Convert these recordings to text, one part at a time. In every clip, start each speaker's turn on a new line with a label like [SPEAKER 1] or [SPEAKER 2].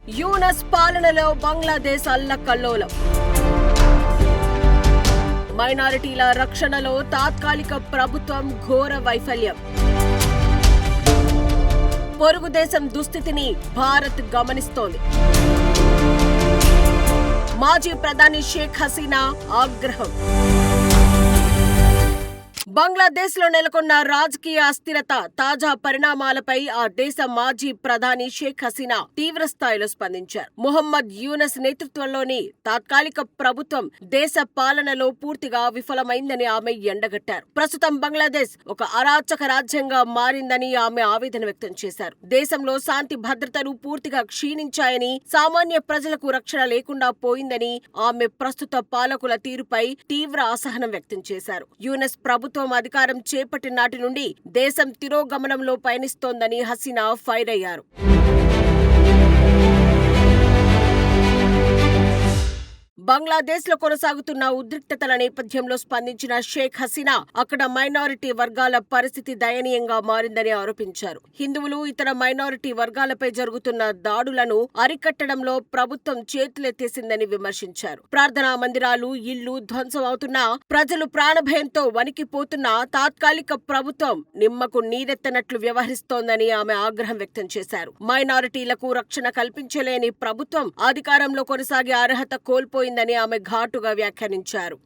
[SPEAKER 1] యూనస్ పాలనలో బంగ్లాదేశ్ అల్లకల్లోలం. మైనారిటీల రక్షణలో తాత్కాలిక ప్రభుత్వం ఘోర వైఫల్యం. పొరుగు దేశం దుస్థితిని భారత్ గమనిస్తోంది. మాజీ ప్రధాని షేక్ హసీనా ఆగ్రహం. బంగ్లాదేశ్లో నెలకొన్న రాజకీయ అస్థిరత తాజా పరిణామాలపై ఆ దేశ మాజీ ప్రధాని షేక్ హసీనా తీవ్ర స్థాయిలో స్పందించారు. మొహమ్మద్ యూనస్ నేతృత్వంలోని తాత్కాలిక ప్రభుత్వం దేశ పాలనలో పూర్తిగా విఫలమైందని ఆమె ఎండగట్టారు. ప్రస్తుతం బంగ్లాదేశ్ ఒక అరాచక రాజ్యంగా మారిందని ఆమె ఆవేదన వ్యక్తం చేశారు. దేశంలో శాంతి భద్రతలు పూర్తిగా క్షీణించాయని, సామాన్య ప్రజలకు రక్షణ లేకుండా పోయిందని ఆమె ప్రస్తుత పాలకుల తీరుపై తీవ్ర అసహనం వ్యక్తం చేశారు. యూనస్ ప్రభుత్వం అధికారం చేపట్టిన నాటి నుండి దేశం తిరోగమనంలో పయనిస్తోందని హసీనా ఫైర్ అయ్యారు. బంగ్లాదేశ్లో కొనసాగుతున్న ఉద్రిక్తతల నేపథ్యంలో స్పందించిన షేక్ హసీనా అక్కడ మైనారిటీ వర్గాల పరిస్థితి దయనీయంగా మారిందని ఆరోపించారు. హిందువులు, ఇతర మైనారిటీ వర్గాలపై జరుగుతున్న దాడులను అరికట్టడంలో ప్రభుత్వం చేతులెత్తేసిందని విమర్శించారు. ప్రార్థనా మందిరాలు, ఇళ్లు ధ్వంసం అవుతున్నా, ప్రజలు ప్రాణభయంతో వణికిపోతున్న తాత్కాలిక ప్రభుత్వం నిమ్మకు నీరెత్తనట్లు వ్యవహరిస్తోందని ఆమె ఆగ్రహం వ్యక్తం చేశారు. మైనారిటీలకు రక్షణ కల్పించలేని ప్రభుత్వం అధికారంలో కొనసాగే అర్హత కోల్పోయిందని ఆమె ఘాటుగా వ్యాఖ్యానించారు.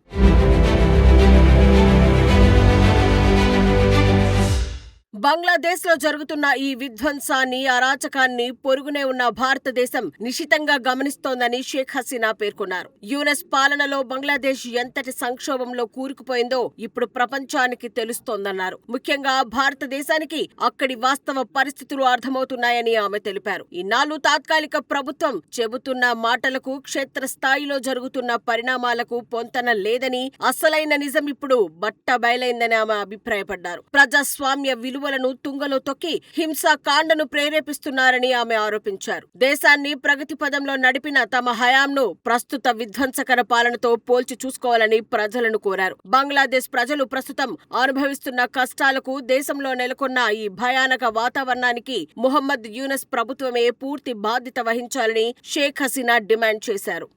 [SPEAKER 1] బంగ్లాదేశ్లో జరుగుతున్న ఈ విధ్వంసాన్ని, అరాచకాన్ని పొరుగునే ఉన్న భారతదేశం నిశితంగా గమనిస్తోందని షేక్ హసీనా పేర్కొన్నారు. యూనస్ పాలనలో బంగ్లాదేశ్ ఎంతటి సంక్షోభంలో కూరుకుపోయిందో ఇప్పుడు ప్రపంచానికి తెలుస్తోందన్నారు. ముఖ్యంగా భారతదేశానికి అక్కడి వాస్తవ పరిస్థితులు అర్థమవుతున్నాయని ఆమె తెలిపారు. ఇన్నాళ్లు తాత్కాలిక ప్రభుత్వం చెబుతున్న మాటలకు, క్షేత్రస్థాయిలో జరుగుతున్న పరిణామాలకు పొంతన లేదని, అసలైన నిజం ఇప్పుడు బట్టబయలైందని ఆమె అభిప్రాయపడ్డారు. ప్రజాస్వామ్య విలువలను తుంగలో తొక్కి హింసాకాండను ప్రేరేపిస్తున్నారని ఆమె ఆరోపించారు. దేశాన్ని ప్రగతి పదంలో నడిపిన తమ హయాంను ప్రస్తుత విధ్వంసకర పాలనతో పోల్చి చూసుకోవాలని ప్రజలను కోరారు. బంగ్లాదేశ్ ప్రజలు ప్రస్తుతం అనుభవిస్తున్న కష్టాలకు, దేశంలో నెలకొన్న ఈ భయానక వాతావరణానికి మొహమ్మద్ యూనస్ ప్రభుత్వమే పూర్తి బాధ్యత వహించాలని షేక్ హసీనా డిమాండ్ చేశారు.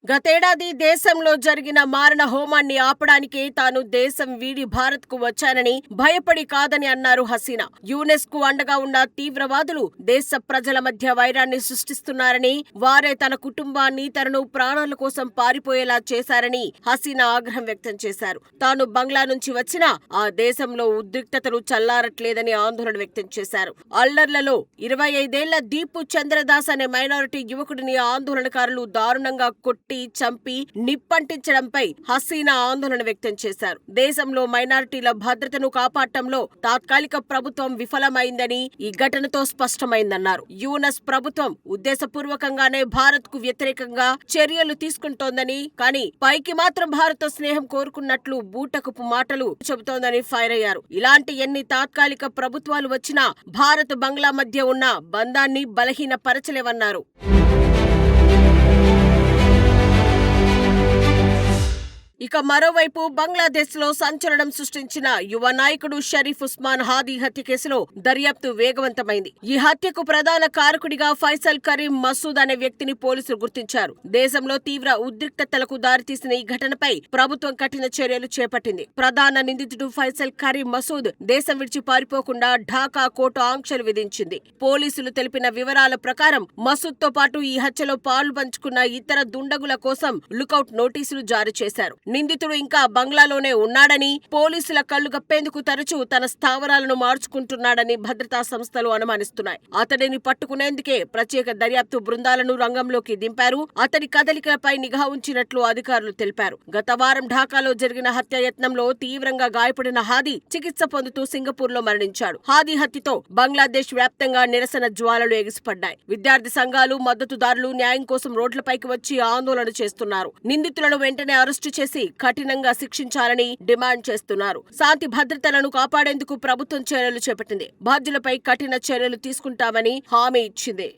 [SPEAKER 1] గతేడాది దేశంలో జరిగిన మారణ హోమాన్ని ఆపడానికి తాను దేశం వీడి భారత్ కు వచ్చానని, భయపడి కాదని అన్నారు హసీనా. యూనస్ కు అండగా ఉన్న తీవ్రవాదులు దేశ ప్రజల మధ్య వైరాన్ని సృష్టిస్తున్నారని, వారే తన కుటుంబాన్ని, తనను ప్రాణాల కోసం పారిపోయేలా చేశారని హసీనా ఆగ్రహం వ్యక్తం చేశారు. తాను బంగ్లా నుంచి వచ్చినా ఆ దేశంలో ఉద్రిక్తతలు చల్లారట్లేదని ఆందోళన వ్యక్తం చేశారు. అల్లర్లలో 25 ఏళ్ల దీపు చంద్రదాస్ అనే మైనారిటీ యువకుడిని ఆందోళనకారులు దారుణంగా కొట్టి, చంపి, నిప్పంటించడంపై హసీనా ఆందోళన వ్యక్తం చేశారు. దేశంలో మైనారిటీల భద్రతను కాపాడటంలో తాత్కాలిక ప్రభుత్వం విఫలమైందని ఈ ఘటనతో స్పష్టమైందన్నారు. యూనస్ ప్రభుత్వం ఉద్దేశపూర్వకంగానే భారత్ కు వ్యతిరేకంగా చర్యలు తీసుకుంటోందని, కానీ పైకి మాత్రం భారత్ స్నేహం కోరుకున్నట్లు బూటకపు మాటలు చెబుతోందని ఫైర్ అయ్యారు. ఇలాంటి ఎన్ని తాత్కాలిక ప్రభుత్వాలు వచ్చినా భారత్ బంగ్లా మధ్య ఉన్న బంధాన్ని బలహీనపరచలేవన్నారు. ఇక మరోవైపు బంగ్లాదేశ్ లో సంచలనం సృష్టించిన యువ నాయకుడు షరీఫ్ ఉస్మాన్ హాదీ హత్య కేసులో దర్యాప్తు వేగవంతమైంది. ఈ హత్యకు ప్రధాన కారకుడిగా ఫైసల్ కరీం మసూద్ అనే వ్యక్తిని పోలీసులు గుర్తించారు. దేశంలో తీవ్ర ఉద్రిక్తతలకు దారితీసిన ఈ ఘటనపై ప్రభుత్వం కఠిన చర్యలు చేపట్టింది. ప్రధాన నిందితుడు ఫైసల్ కరీం మసూద్ దేశం విడిచి పారిపోకుండా ఢాకా కోర్టు ఆంక్షలు విధించింది. పోలీసులు తెలిపిన వివరాల ప్రకారం మసూద్ తో పాటు ఈ హత్యలో పాలు పంచుకున్న ఇతర దుండగుల కోసం లుకౌట్ నోటీసులు జారీ చేశారు. నిందితుడు ఇంకా బంగ్లాలోనే ఉన్నాడని, పోలీసుల కళ్లు గప్పేందుకు తరచూ తన స్థావరాలను మార్చుకుంటున్నాడని భద్రతా సంస్థలు అనుమానిస్తున్నాయి. అతడిని పట్టుకునేందుకే ప్రత్యేక దర్యాప్తు బృందాలను రంగంలోకి దింపారు. అతడి కదలికలపై నిఘా ఉంచినట్లు అధికారులు తెలిపారు. గత వారం ఢాకాలో జరిగిన హత్యాయత్నంలో తీవ్రంగా గాయపడిన హాదీ చికిత్స పొందుతూ సింగపూర్ లో మరణించాడు. హాదీ హత్యతో బంగ్లాదేశ్ వ్యాప్తంగా నిరసన జ్వాలలు ఎగిసిపడ్డాయి. విద్యార్థి సంఘాలు, మద్దతుదారులు న్యాయం కోసం రోడ్లపైకి వచ్చి ఆందోళన చేస్తున్నారు. నిందితులను వెంటనే అరెస్టు చేసి కఠినంగా శిక్షించాలని డిమాండ్ చేస్తున్నారు. శాంతి భద్రతలను కాపాడేందుకు ప్రభుత్వం చర్యలు చేపట్టింది. బాధ్యులపై కఠిన చర్యలు తీసుకుంటామని హామీ ఇచ్చింది.